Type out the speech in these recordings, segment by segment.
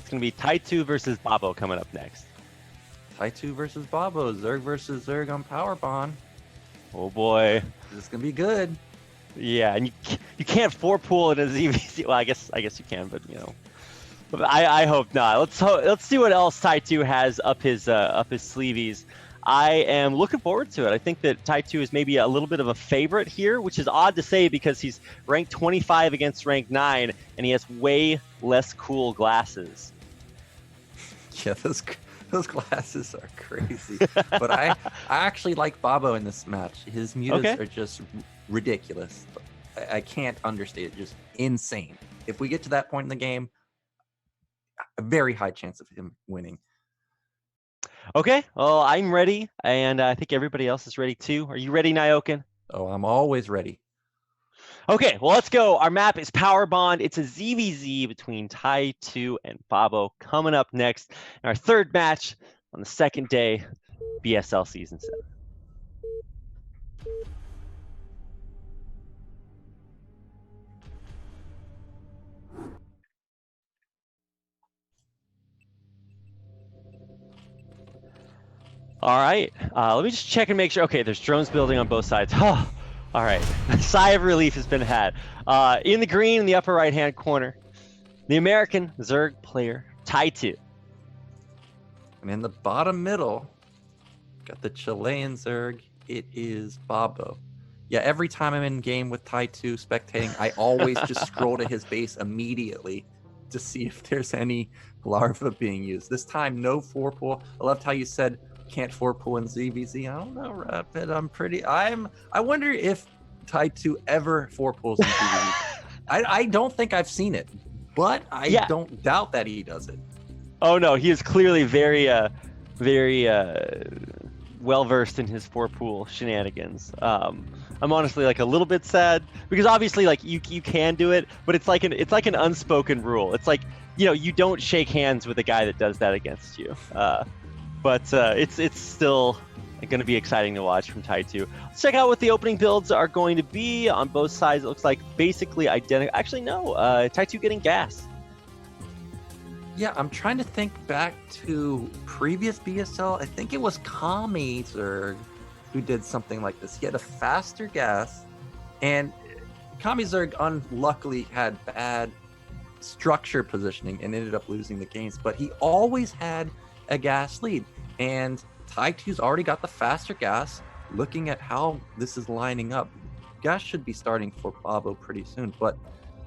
It's going to be Ty2 versus Babo coming up next. Ty2 versus Babo, Zerg versus Zerg on Power Bond. Oh boy, this is gonna be good. Yeah, and you can't 4-pool in a ZVZ. Well, I guess you can, but but I hope not. Let's see what else Ty2 has up his sleeves. I am looking forward to it. I think that Ty2 is maybe a little bit of a favorite here, which is odd to say because he's ranked 25 against ranked 9, and he has way less cool glasses. Yeah, those glasses are crazy. But I actually like Babo in this match. His mutas are just ridiculous. I can't understate it. Just insane. If we get to that point in the game, a very high chance of him winning. Okay, well, I'm ready, and I think everybody else is ready too. Are you ready, Nyoken? Oh, I'm always ready. Okay, well, let's go. Our map is Power Bond. It's a ZVZ between Ty2 and Babo coming up next. And our third match on the second day, BSL Season 7. All right, let me just check and make sure. Okay, there's drones building on both sides. Oh, all right, a sigh of relief has been had. In the green in the upper right-hand corner, the American Zerg player, Ty2. And in the bottom middle, got the Chilean Zerg. It is Babo. Yeah, every time I'm in game with Ty2 spectating, I always just scroll to his base immediately to see if there's any larva being used. This time, no 4-pool. I loved how you said can't 4-pool in ZVZ. I don't know, Rapid. I wonder if Ty2 ever 4-pools in ZVZ. I don't think I've seen it, but I don't doubt that he does it. Oh no, he is clearly very well versed in his 4-pool shenanigans. I'm honestly like a little bit sad because obviously like you can do it, but it's like an unspoken rule. It's like, you don't shake hands with a guy that does that against you. But it's still going to be exciting to watch from Ty2. Let's check out what the opening builds are going to be on both sides. It looks like basically identical. Actually, no, Ty2 getting gas. Yeah, I'm trying to think back to previous BSL. I think it was Kami Zerg who did something like this. He had a faster gas, and Kami Zerg unluckily had bad structure positioning and ended up losing the games, but he always had a gas lead. And Ty2's already got the faster gas. Looking at how this is lining up, gas should be starting for Babo pretty soon, but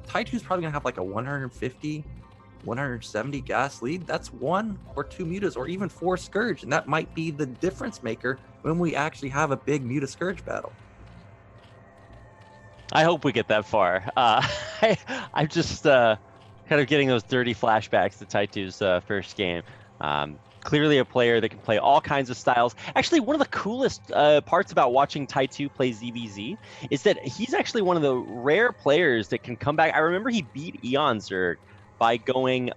Ty2's probably gonna have like a 150 170 gas lead. That's 1 or 2 mutas or even 4 Scourge, and that might be the difference maker when we actually have a big muta Scourge battle. I hope we get that far. I'm just kind of getting those dirty flashbacks to Ty2's first game. Clearly a player that can play all kinds of styles. Actually, one of the coolest parts about watching Ty2 play ZVZ is that he's actually one of the rare players that can come back. I remember he beat Eon Zerg by going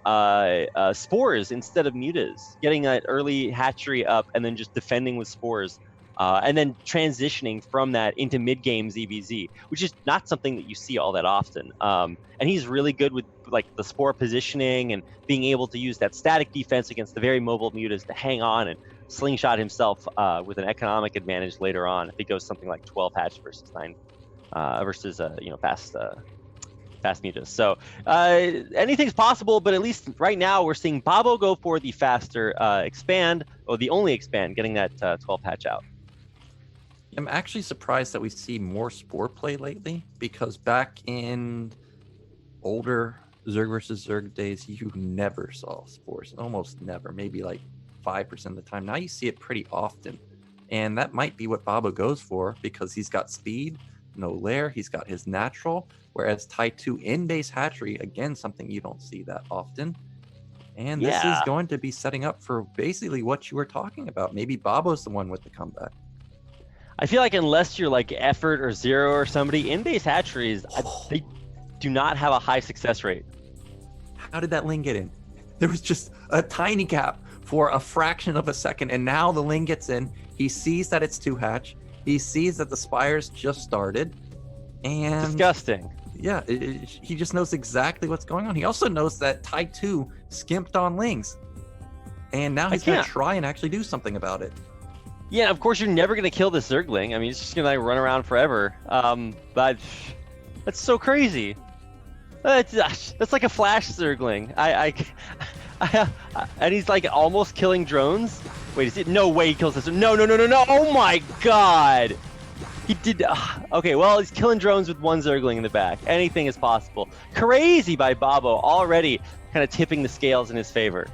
spores instead of mutas, getting that early hatchery up and then just defending with spores, and then transitioning from that into mid-game ZVZ, which is not something that you see all that often. And he's really good with like the spore positioning and being able to use that static defense against the very mobile mutas to hang on and slingshot himself with an economic advantage later on if he goes something like 12 hatch versus 9 versus fast mutas. So anything's possible, but at least right now we're seeing Babo go for the faster expand, or the only expand, getting that 12 hatch out. I'm actually surprised that we see more spore play lately, because back in older Zerg versus Zerg days, you never saw spores. Almost never, maybe like 5% of the time. Now you see it pretty often. And that might be what Babo goes for, because he's got speed, no lair, he's got his natural, whereas Ty2 in base hatchery, again, something you don't see that often. And this is going to be setting up for basically what you were talking about. Maybe Babo's the one with the comeback. I feel like unless you're like Effort or Zero or somebody, in base hatcheries, they do not have a high success rate. How did that Ling get in? There was just a tiny gap for a fraction of a second, and now the Ling gets in. He sees that it's 2 hatch. He sees that the Spires just started. And disgusting. Yeah, he just knows exactly what's going on. He also knows that Ty2 skimped on Lings. And now he's going to try and actually do something about it. Yeah, of course you're never going to kill this Zergling. I mean, it's just going to like run around forever. But that's so crazy. That's like a flash Zergling. And he's like almost killing drones. Wait, is it? No way he kills this. No. Oh my god. He did. Okay, well, he's killing drones with one Zergling in the back. Anything is possible. Crazy by Babo, already kind of tipping the scales in his favor.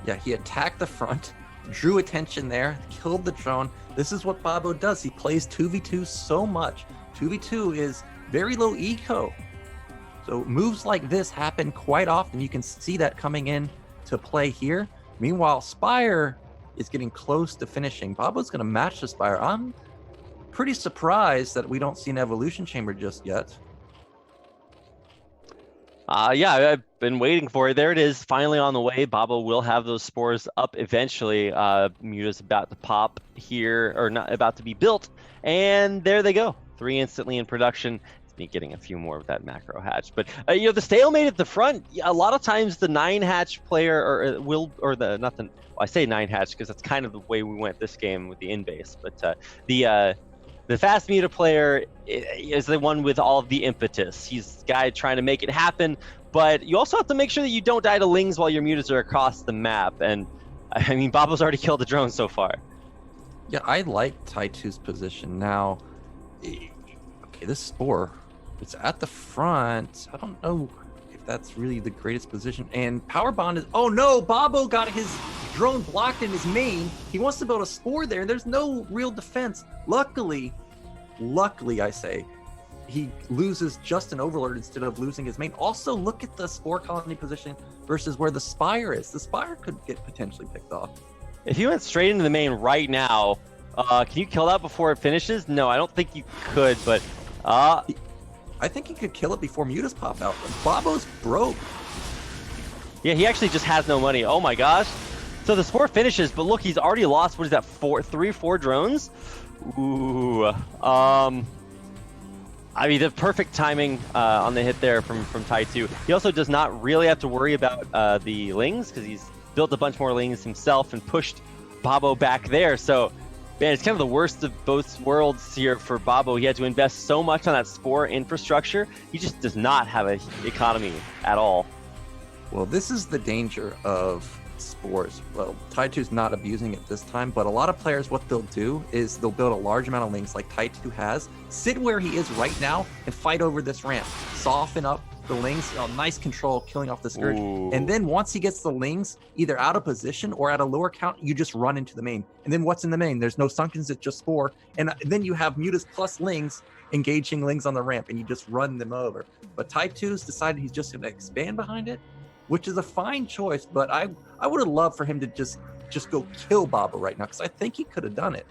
Yeah, he attacked the front, drew attention there, killed the drone. This is what Babo does. He plays 2v2 so much. 2v2 is very low eco. So moves like this happen quite often. You can see that coming in to play here. Meanwhile, Spire is getting close to finishing. Babo's going to match the Spire. I'm pretty surprised that we don't see an evolution chamber just yet. Yeah, I've been waiting for it. There it is, finally on the way. Babo will have those spores up eventually. Muta's about to pop here, or not about to be built, and there they go. 3 instantly in production. It's me getting a few more of that macro hatch, but you know, the stalemate at the front. A lot of times the 9 hatch player, I say 9 hatch because that's kind of the way we went this game with the in base, but the fast Muta player is the one with all of the impetus. He's the guy trying to make it happen, but you also have to make sure that you don't die to Lings while your Mutas are across the map. And I mean, Babo's already killed the drone so far. Yeah, I like Ty2's position. Now, okay, this Spore, it's at the front. I don't know if that's really the greatest position. And Power Bond is, oh no, Babo got his drone blocked in his main. He wants to build a Spore there. There's no real defense. Luckily I say, he loses just an Overlord instead of losing his main. Also, look at the Spore colony position versus where the Spire is. The Spire could get potentially picked off. If you went straight into the main right now, can you kill that before it finishes? No, I don't think you could, but I think he could kill it before Mutas pop out. Babo's broke. Yeah, he actually just has no money. Oh my gosh. So the Spore finishes, but look, he's already lost, what is that, 4 drones? Ooh. I mean, the perfect timing on the hit there from Ty2. He also does not really have to worry about the Lings, because he's built a bunch more Lings himself and pushed Babo back there. So, man, it's kind of the worst of both worlds here for Babo. He had to invest so much on that Spore infrastructure. He just does not have an economy at all. Well, this is the danger of Spores. Well, Ty2's not abusing it this time, but a lot of players, what they'll do is they'll build a large amount of Lings like Ty2 has, sit where he is right now, and fight over this ramp. Soften up the Lings, nice control, killing off the Scourge. Ooh. And then once he gets the Lings, either out of position or at a lower count, you just run into the main. And then what's in the main? There's no Sunkens, it's just Spore. And then you have Mutas plus Lings engaging Lings on the ramp, and you just run them over. But Ty2's decided he's just going to expand behind it, which is a fine choice, but I would have loved for him to just go kill Babo right now, because I think he could have done it.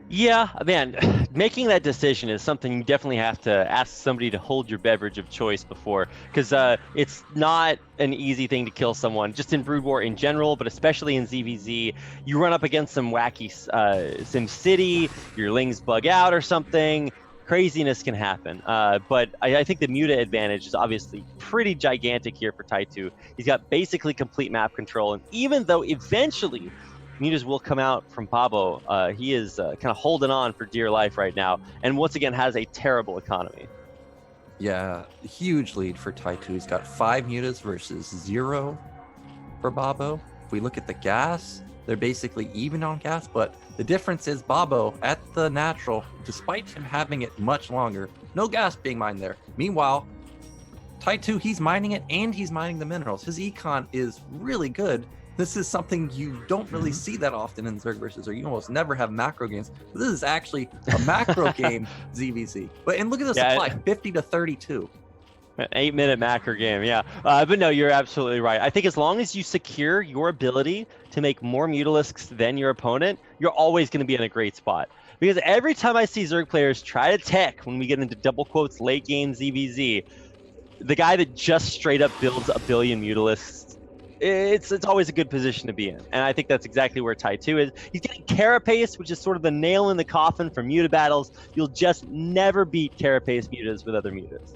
Yeah, man, making that decision is something you definitely have to ask somebody to hold your beverage of choice before, because it's not an easy thing to kill someone, just in Brood War in general, but especially in ZVZ. You run up against some wacky Sim City, your Lings bug out or something, craziness can happen. But I think the Muta advantage is obviously pretty gigantic here for Ty2. He's got basically complete map control, and even though eventually Mutas will come out from Babo, he is kind of holding on for dear life right now, and once again has a terrible economy. Yeah, huge lead for Ty2. He's got 5 Mutas versus 0 for Babo. If we look at the gas, they're basically even on gas, but the difference is Babo at the natural, despite him having it much longer, no gas being mined there. Meanwhile, Ty2, he's mining it and he's mining the minerals. His econ is really good. This is something you don't really see that often in Zerg versus, or you almost never have macro games. But this is actually a macro game, ZVZ. And look at the supply, 50 to 32. An 8-minute macro game, yeah. But no, you're absolutely right. I think as long as you secure your ability to make more Mutalisks than your opponent, you're always going to be in a great spot. Because every time I see Zerg players try to tech when we get into double quotes late game ZVZ, the guy that just straight up builds a billion Mutalisks, it's always a good position to be in. And I think that's exactly where Ty2 is. He's getting Carapace, which is sort of the nail in the coffin for Muta battles. You'll just never beat Carapace Mutas with other Mutas.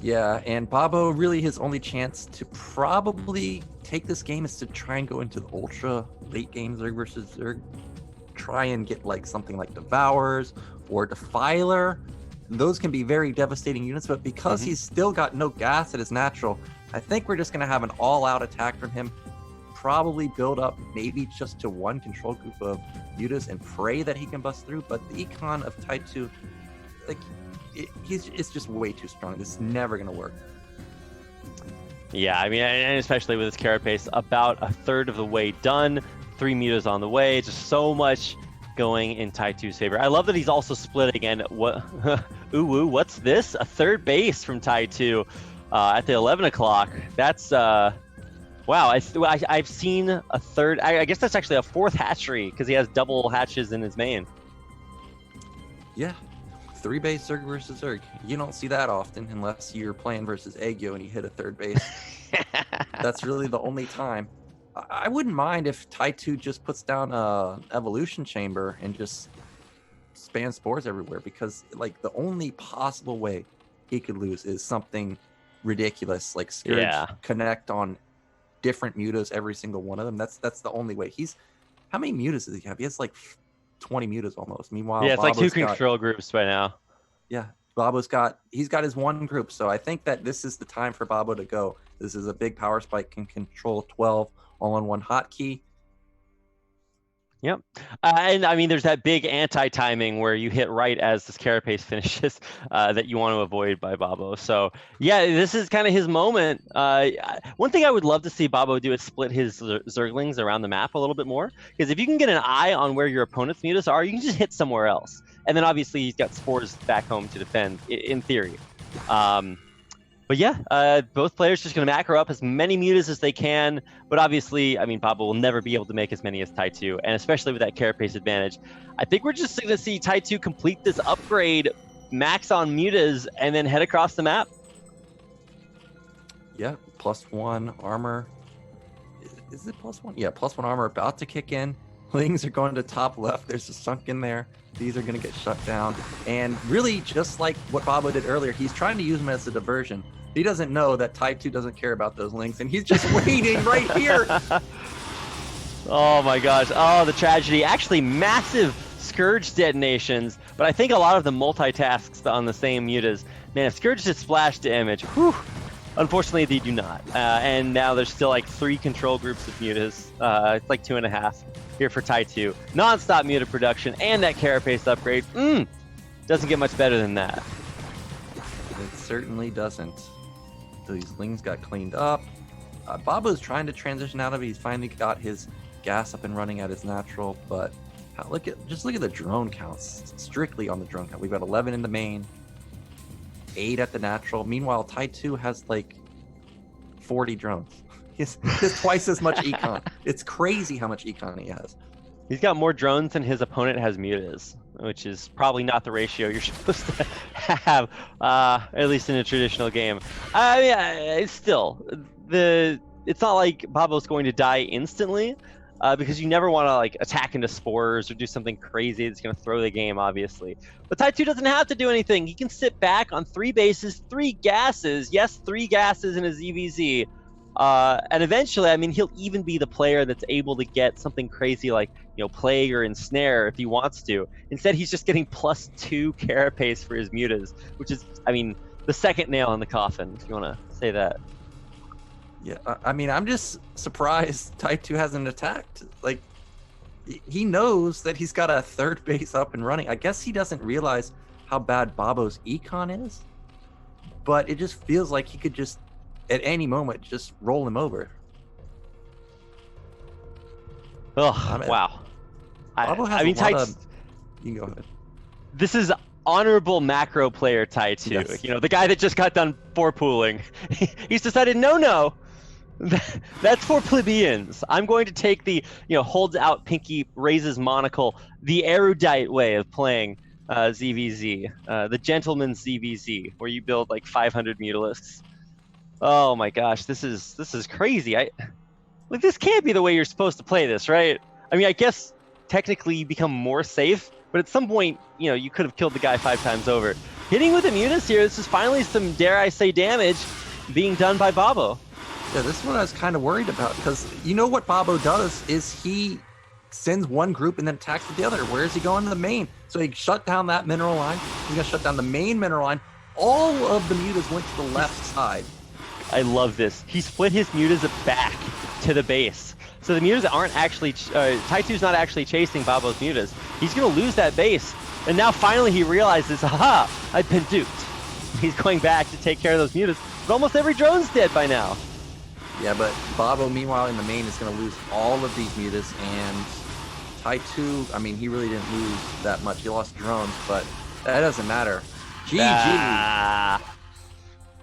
Yeah, and Babo, really his only chance to probably take this game is to try and go into the ultra late game Zerg versus Zerg. Try and get like something like Devours or Defiler. Those can be very devastating units, but because he's still got no gas at his natural, I think we're just going to have an all-out attack from him. Probably build up maybe just to one control group of mutas and pray that he can bust through, but the econ of Ty2, like, it's just way too strong. This is never going to work. Yeah, I mean, and especially with his carapace, about a third of the way done. 3 mutas on the way. Just so much going in Ty2's favor. I love that he's also splitting. And what? Ooh, what's this? A third base from Ty2 at the 11 o'clock. That's wow. I've seen a third. I guess that's actually a fourth hatchery because he has double hatches in his main. Yeah. 3 base Zerg versus Zerg. You don't see that often unless you're playing versus Aegyo and you hit a third base. That's really the only time. I wouldn't mind if Ty2 just puts down a evolution chamber and just spans spores everywhere, because like the only possible way he could lose is something ridiculous like Scourge connect on different mutas, every single one of them. That's the only way. How many mutas does he have? He has like 20 mutas almost. Meanwhile, yeah, it's Babo's like 2 control groups by now. Yeah, he's got his one group. So I think that this is the time for Babo to go. This is a big power spike, can control 12 all on one hotkey. Yep. And I mean, there's that big anti-timing where you hit right as this carapace finishes that you want to avoid by Babo. So yeah, this is kind of his moment. One thing I would love to see Babo do is split his Zerglings around the map a little bit more. Because if you can get an eye on where your opponent's mutas are, you can just hit somewhere else. And then obviously he's got spores back home to defend, in theory. But yeah, both players just going to macro up as many mutas as they can. But obviously, I mean, Babo will never be able to make as many as Ty2. And especially with that carapace advantage, I think we're just going to see Ty2 complete this upgrade, max on mutas, and then head across the map. Yeah, +1 armor. Is it +1? Yeah, +1 armor about to kick in. Lings are going to top left. There's a sunk in there. These are going to get shut down. And really, just like what Babo did earlier, he's trying to use them as a diversion. He doesn't know that Ty2 doesn't care about those links, and he's just waiting right here. Oh my gosh. Oh, the tragedy. Actually, massive Scourge detonations, but I think a lot of the multitasks on the same mutas. Man, if Scourge just splashed to image, whew, unfortunately they do not. And now there's still like 3 control groups of mutas. It's like 2.5 here for Ty2. Non-stop muta production and that carapace upgrade. Doesn't get much better than that. It certainly doesn't. These lings got cleaned up. Babo's trying to transition out of it. He's finally got his gas up and running at his natural, but just look at the drone counts. Strictly on the drone count. We've got 11 in the main, 8 at the natural. Meanwhile, Ty2 has like 40 drones. He has twice as much econ. It's crazy how much econ he has. He's got more drones than his opponent has mutas, which is probably not the ratio you're supposed to have, at least in a traditional game. It's still, it's not like Babo's going to die instantly, because you never want to like attack into spores or do something crazy that's going to throw the game, obviously. But Ty2 doesn't have to do anything. He can sit back on 3 bases, 3 gases. Yes, 3 gases in his EVZ. And eventually, I mean, he'll even be the player that's able to get something crazy like, Plague or Ensnare if he wants to. Instead, he's just getting +2 carapace for his mutas, which is, I mean, the second nail in the coffin, if you want to say that. Yeah, I mean, I'm just surprised Ty2 hasn't attacked. Like, he knows that he's got a third base up and running. I guess he doesn't realize how bad Babo's econ is, but it just feels like he could just, at any moment, just roll him over. Oh, wow. Babo has a lot of... You can go ahead. This is honorable macro player Ty2. Yes. The guy that just got done 4-pooling. He's decided, no. That's for plebeians. I'm going to take the, holds out pinky, raises monocle, the erudite way of playing ZVZ, the gentleman's ZVZ, where you build like 500 mutalisks. Oh my gosh, this is crazy. This can't be the way you're supposed to play this, right? I mean, I guess technically become more safe, but at some point, you know, you could have killed the guy 5 times over. Hitting with the mutas here, this is finally some, dare I say, damage being done by Babo. Yeah, this is what I was kind of worried about, because you know what Babo does is he sends one group and then attacks the other. Where is he going? To the main. So he shut down that mineral line. He's going to shut down the main mineral line. All of the mutas went to the left side. I love this. He split his mutas back to the base. So the mutas aren't actually, Ty2's not actually chasing Babo's mutas. He's going to lose that base. And now finally he realizes, aha, I've been duped. He's going back to take care of those mutas. But almost every drone's dead by now. Yeah, but Babo, meanwhile, in the main is going to lose all of these mutas. And Ty2, I mean, he really didn't lose that much. He lost drones, but that doesn't matter. GG. Ah.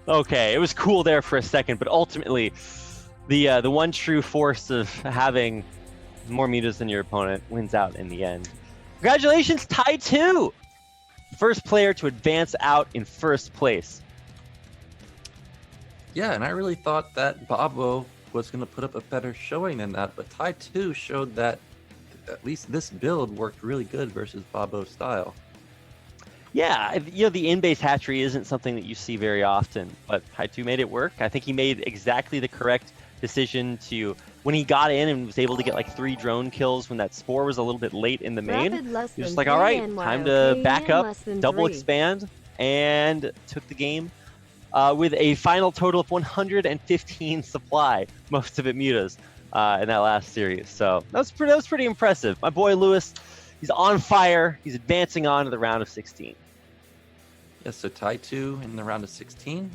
Okay, it was cool there for a second, but ultimately, the one true force of having more mutas than your opponent wins out in the end. Congratulations, Ty2! First player to advance out in first place. Yeah, and I really thought that Babo was going to put up a better showing than that, but Ty2 showed that at least this build worked really good versus Babo's style. Yeah, you know, the in-base hatchery isn't something that you see very often, but Ty2 made it work. I think he made exactly the correct decision to, when he got in and was able to get like 3 drone kills when that spore was a little bit late in the main, he was just like, all right, time to back up, double expand, and took the game with a final total of 115 supply, most of it mutas, in that last series. So that was pretty impressive. My boy Lewis, he's on fire. He's advancing on to the round of 16. Yeah, so Ty2 in the round of 16.